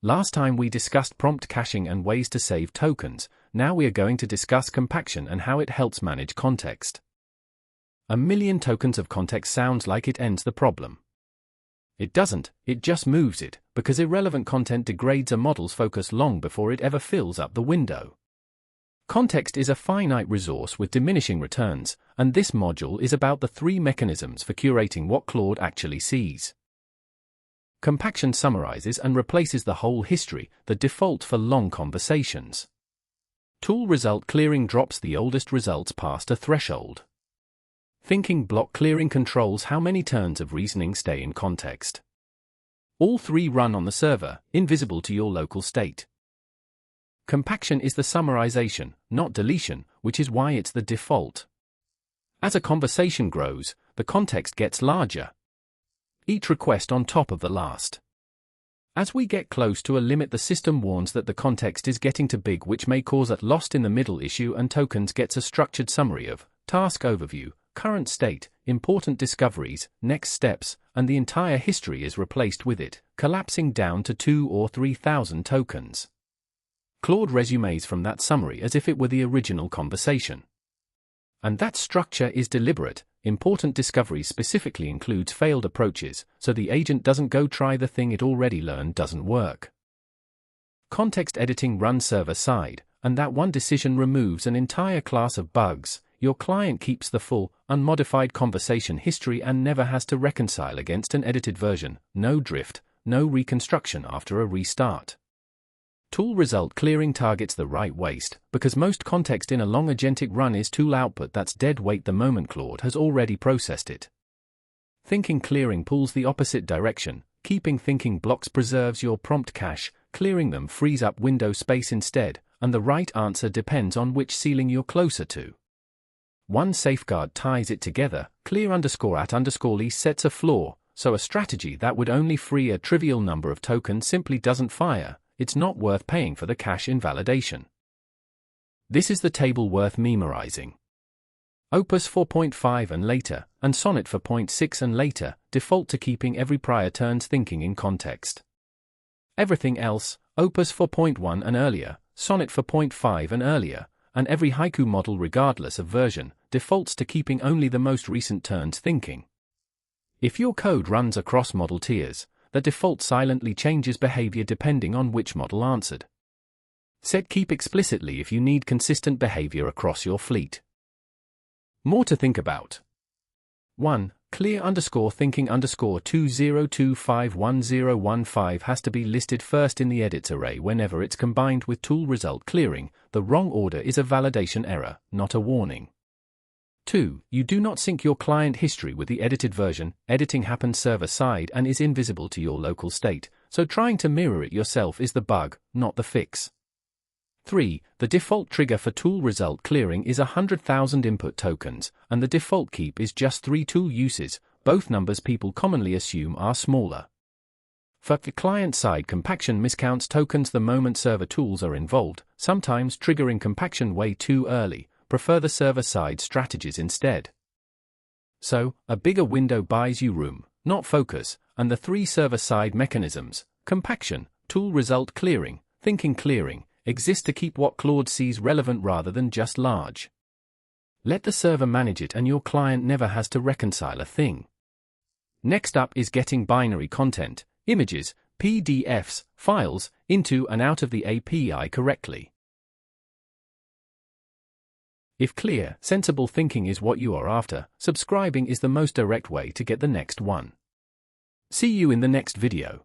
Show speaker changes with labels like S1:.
S1: Last time we discussed prompt caching and ways to save tokens. Now we are going to discuss compaction and how it helps manage context. 1,000,000 tokens of context sounds like it ends the problem. It doesn't, it just moves it, because irrelevant content degrades a model's focus long before it ever fills up the window. Context is a finite resource with diminishing returns, and this module is about the 3 mechanisms for curating what Claude actually sees. Compaction summarizes and replaces the whole history, the default for long conversations. Tool result clearing drops the oldest results past a threshold. Thinking block clearing controls how many turns of reasoning stay in context. All 3 run on the server, invisible to your local state. Compaction is the summarization, not deletion, which is why it's the default. As a conversation grows, the context gets larger. Each request on top of the last. As we get close to a limit, the system warns that the context is getting too big, which may cause a lost in the middle issue, and tokens gets a structured summary of task overview, current state, important discoveries, next steps, and the entire history is replaced with it, collapsing down to 2,000 or 3,000 tokens. Claude resumes from that summary as if it were the original conversation. And that structure is deliberate. Important discoveries specifically includes failed approaches, so the agent doesn't go try the thing it already learned doesn't work. Context editing runs server-side, and that one decision removes an entire class of bugs. Your client keeps the full, unmodified conversation history and never has to reconcile against an edited version, no drift, no reconstruction after a restart. Tool result clearing targets the right waste, because most context in a long agentic run is tool output that's dead weight the moment Claude has already processed it. Thinking clearing pulls the opposite direction. Keeping thinking blocks preserves your prompt cache, clearing them frees up window space instead, and the right answer depends on which ceiling you're closer to. One safeguard ties it together. Clear_at_lease sets a floor, so a strategy that would only free a trivial number of tokens simply doesn't fire. It's not worth paying for the cache invalidation. This is the table worth memorizing. Opus 4.5 and later, and Sonnet 4.6 and later, default to keeping every prior turn's thinking in context. Everything else, Opus 4.1 and earlier, Sonnet 4.5 and earlier, and every haiku model regardless of version, defaults to keeping only the most recent turns thinking. If your code runs across model tiers, the default silently changes behavior depending on which model answered. Set keep explicitly if you need consistent behavior across your fleet. More to think about. 1. Clear_thinking_20251015 has to be listed first in the edits array whenever it's combined with tool result clearing. The wrong order is a validation error, not a warning. 2. You do not sync your client history with the edited version. Editing happens server-side and is invisible to your local state, so trying to mirror it yourself is the bug, not the fix. 3. The default trigger for tool result clearing is 100,000 input tokens, and the default keep is just 3 tool uses, both numbers people commonly assume are smaller. For the client-side compaction miscounts tokens the moment server tools are involved, sometimes triggering compaction way too early. Prefer the server-side strategies instead. So, a bigger window buys you room, not focus, and the 3 server-side mechanisms, compaction, tool result clearing, thinking clearing, exist to keep what Claude sees relevant rather than just large. Let the server manage it and your client never has to reconcile a thing. Next up is getting binary content, images, PDFs, files, into and out of the API correctly. If clear, sensible thinking is what you are after, subscribing is the most direct way to get the next one. See you in the next video.